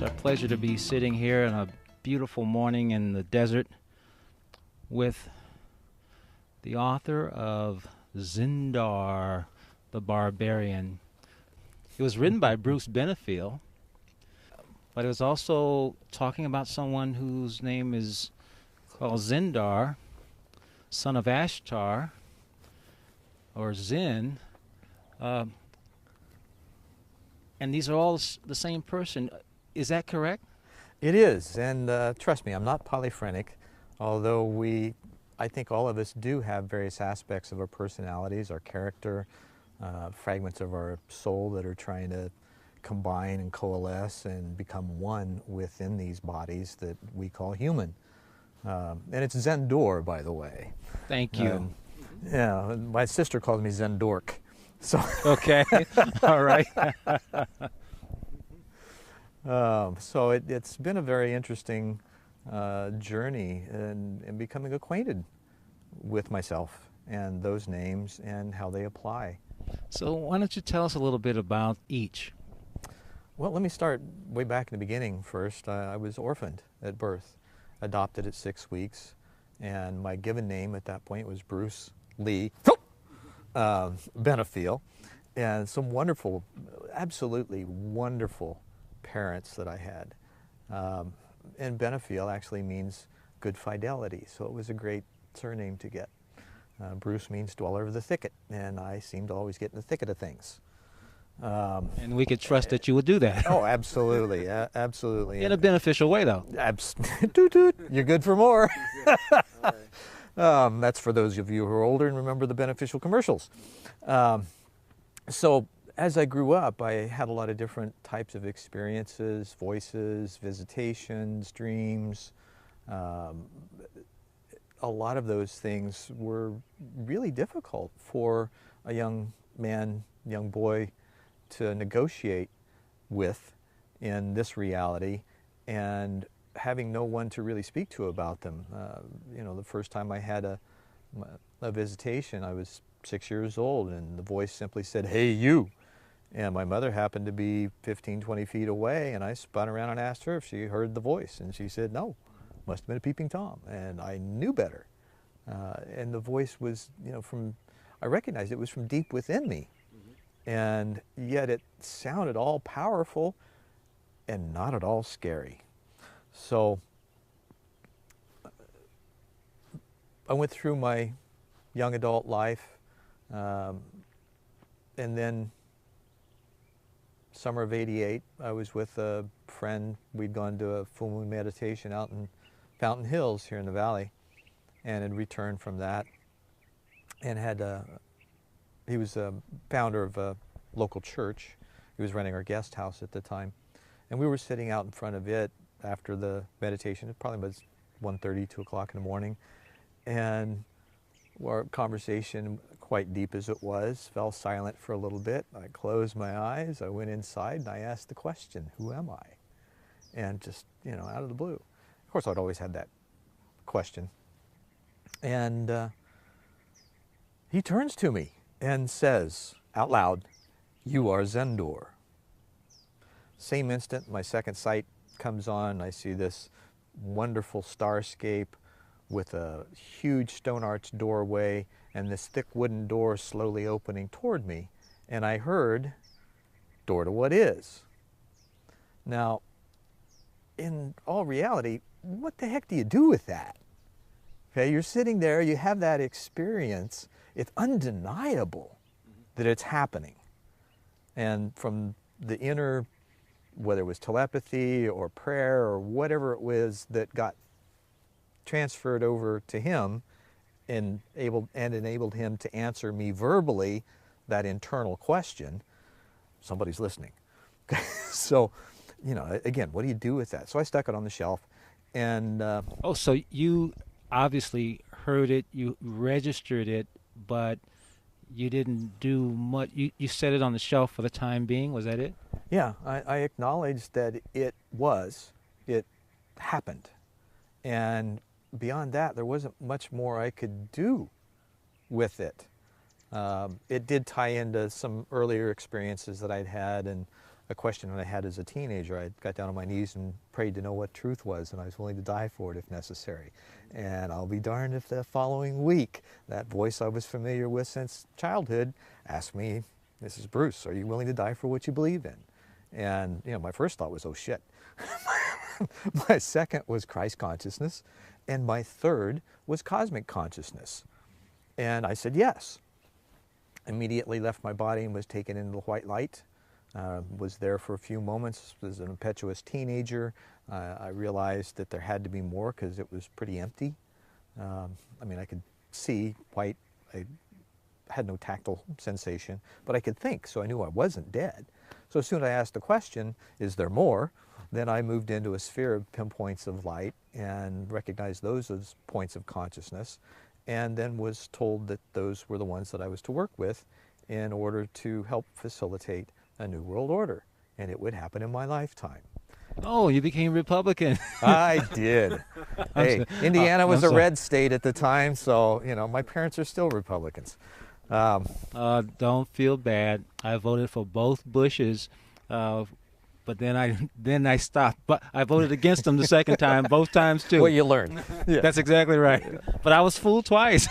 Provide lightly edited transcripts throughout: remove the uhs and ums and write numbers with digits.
a pleasure to be sitting here on a beautiful morning in the desert with the author of Zendor the Barbarian. It was written by Bruce Benefiel, but it was also talking about someone whose name is called Zendor, son of Ashtar, or Zen. And these are all the same person. Is that correct? It is, and trust me, I'm not polyphrenic, although I think all of us do have various aspects of our personalities, our character, fragments of our soul that are trying to combine and coalesce and become one within these bodies that we call human. And it's Zendor, by the way. Thank you. Yeah, my sister calls me Zendork. So okay, all right. So it's been a very interesting journey in becoming acquainted with myself and those names and how they apply. So why don't you tell us a little bit about each? Well, let me start way back in the beginning first. I was orphaned at birth, adopted at 6 weeks, and my given name at that point was Bruce Benefiel, and some wonderful, absolutely wonderful parents that I had. And Benefiel actually means good fidelity, so it was a great surname to get. Bruce means dweller of the thicket, and I seem to always get in the thicket of things. And we could trust that you would do that. Oh, absolutely, absolutely. In a beneficial way, though. You're good for more. That's for those of you who are older and remember the beneficial commercials. So as I grew up, I had a lot of different types of experiences, voices, visitations, dreams. A lot of those things were really difficult for a young man, young boy to negotiate with in this reality, and having no one to really speak to about them. You know, the first time I had a visitation, I was 6 years old, and the voice simply said, "Hey, you." And my mother happened to be 15, 20 feet away, and I spun around and asked her if she heard the voice, and she said, "No, must have been a peeping Tom." And I knew better. And the voice was, you know, I recognized it was from deep within me. And yet it sounded all powerful and not at all scary. So I went through my young adult life, and then summer of '88, I was with a friend. We'd gone to a full moon meditation out in Fountain Hills here in the valley, and had returned from that, and he was a founder of a local church. He was running our guest house at the time, and we were sitting out in front of it after the meditation. It probably was 1:30, 2 o'clock in the morning, and our conversation, quite deep as it was, fell silent for a little bit. I closed my eyes, I went inside, and I asked the question, "Who am I?" And just, you know, out of the blue. Of course, I'd always had that question. And he turns to me and says out loud, "You are Zendor." Same instant, my second sight comes on. I see this wonderful starscape with a huge stone arched doorway and this thick wooden door slowly opening toward me. And I heard, "Door to what is?" Now, in all reality, what the heck do you do with that? Okay, you're sitting there, you have that experience. It's undeniable that it's happening. And from the inner, whether it was telepathy or prayer or whatever it was that got transferred over to him and enabled him to answer me verbally that internal question, somebody's listening. So, you know, again, what do you do with that? So I stuck it on the shelf. And oh, so you obviously heard it, you registered it, but you didn't do much. You set it on the shelf for the time being. Was that it? Yeah, I acknowledged that it happened. And beyond that, there wasn't much more I could do with it. It did tie into some earlier experiences that I'd had, and a question that I had as a teenager. I got down on my knees and prayed to know what truth was, and I was willing to die for it if necessary. And I'll be darned if the following week, that voice I was familiar with since childhood asked me, "This is Bruce, are you willing to die for what you believe in?" And my first thought was, oh shit. My second was Christ consciousness, and my third was cosmic consciousness. And I said yes. Immediately left my body and was taken into the white light. Was there for a few moments as an impetuous teenager. I realized that there had to be more because it was pretty empty. I mean, I could see white. I had no tactile sensation, but I could think, so I knew I wasn't dead. So as soon as I asked the question, is there more? Then I moved into a sphere of pinpoints of light and recognized those as points of consciousness, and then was told that those were the ones that I was to work with in order to help facilitate a new world order, and it would happen in my lifetime. Oh, you became Republican. I did. Hey, Indiana was a red state at the time, so my parents are still Republicans. Don't feel bad. I voted for both Bushes, but then I stopped. But I voted against them the second time, both times too. Well, you learn. Yeah. That's exactly right. Yeah. But I was fooled twice.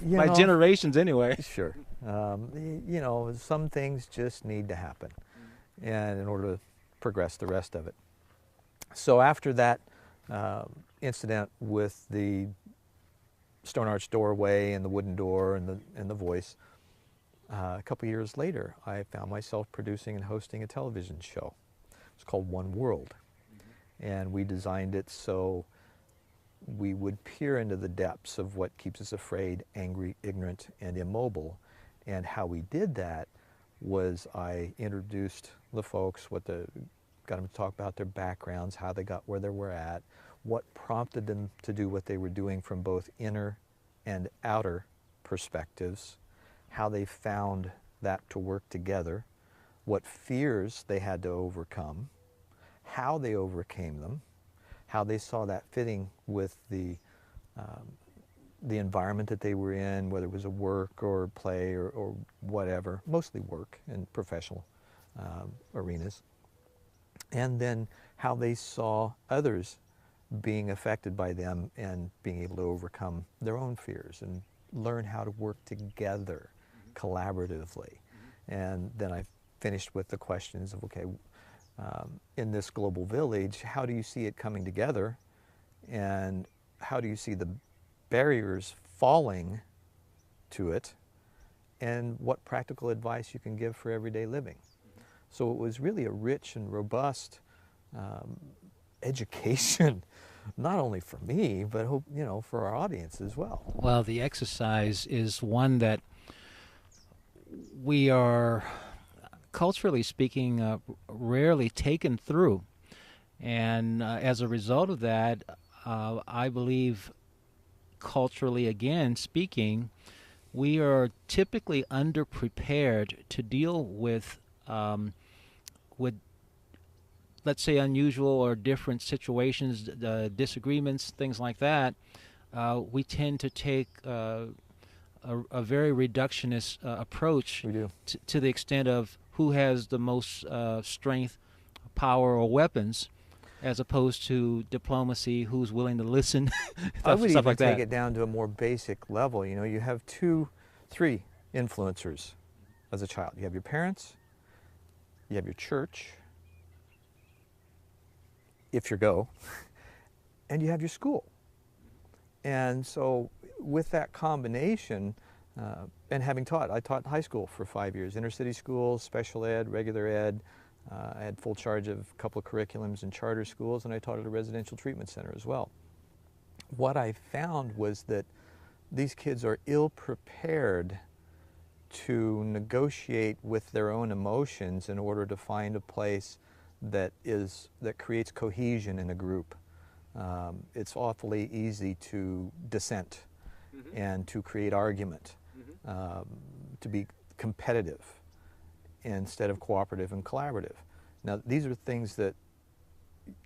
By generations anyway. Sure. Some things just need to happen, and in order to progress the rest of it. So after that incident with the stone arch doorway and the wooden door and the voice, a couple years later, I found myself producing and hosting a television show. It's called One World, and we designed it so we would peer into the depths of what keeps us afraid, angry, ignorant, and immobile. And how we did that was I introduced the folks, got them to talk about their backgrounds, how they got where they were at, what prompted them to do what they were doing from both inner and outer perspectives, how they found that to work together, what fears they had to overcome, how they overcame them, how they saw that fitting with the environment that they were in, whether it was a work or play or whatever, mostly work in professional arenas, and then how they saw others being affected by them and being able to overcome their own fears and learn how to work together collaboratively. And then I finished with the questions of, okay, in this global village, how do you see it coming together, and how do you see the barriers falling to it, and what practical advice you can give for everyday living. So it was really a rich and robust education, not only for me, but for our audience as well. Well, the exercise is one that we are, culturally speaking, rarely taken through. And as a result of that, I believe, culturally again speaking, we are typically underprepared to deal with let's say unusual or different situations, disagreements, things like that. We tend to take a very reductionist approach. We do. To the extent of who has the most strength, power, or weapons, as opposed to diplomacy, who's willing to listen. I would even like take it down to a more basic level. You have 2, 3 influencers as a child. You have your parents, you have your church, if you go, and you have your school. And so with that combination, and having taught, I taught high school for 5 years, inner city schools, special ed, regular ed. I had full charge of a couple of curriculums in charter schools, and I taught at a residential treatment center as well. What I found was that these kids are ill-prepared to negotiate with their own emotions in order to find a place that creates cohesion in a group. It's awfully easy to dissent and to create argument, to be competitive instead of cooperative and collaborative. Now, these are things that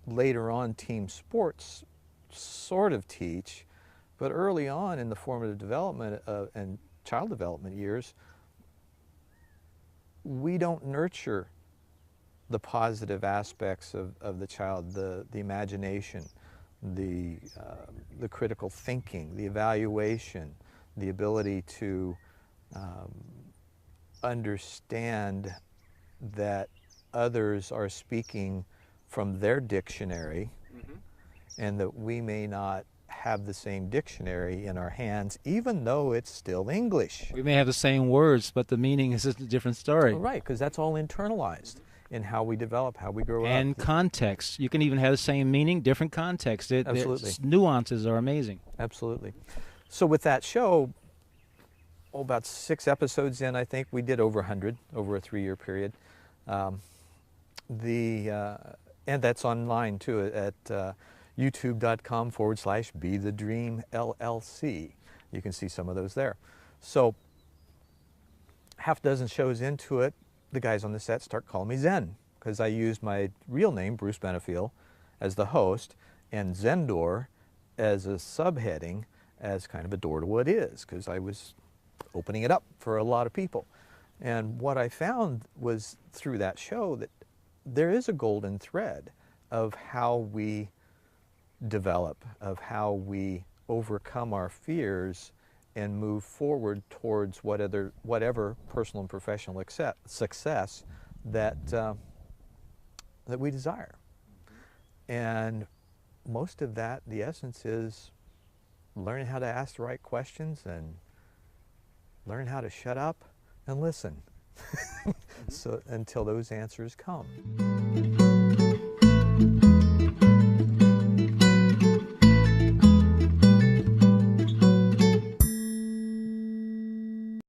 later on team sports sort of teach, but early on in the formative development and child development years, we don't nurture the positive aspects of the child, the imagination, the critical thinking, the evaluation, the ability to understand that others are speaking from their dictionary, and that we may not have the same dictionary in our hands, even though it's still English. We may have the same words, but the meaning is just a different story. Right, because that's all internalized in how we develop, how we grow up. And context. You can even have the same meaning, different context. Absolutely. Nuances are amazing. Absolutely. So with that show, about 6 episodes in, I think, we did over 100 over a 3-year period. And that's online too at youtube.com/Be the Dream LLC. You can see some of those there. So half a dozen shows into it, the guys on the set start calling me Zen, because I use my real name, Bruce Benefiel, as the host, and Zendor as a subheading, as kind of a door to what is, because I was opening it up for a lot of people. And what I found was through that show that there is a golden thread of how we develop, of how we overcome our fears and move forward towards whatever personal and professional success that we desire. And most of that, the essence is learning how to ask the right questions and learn how to shut up and listen so until those answers come.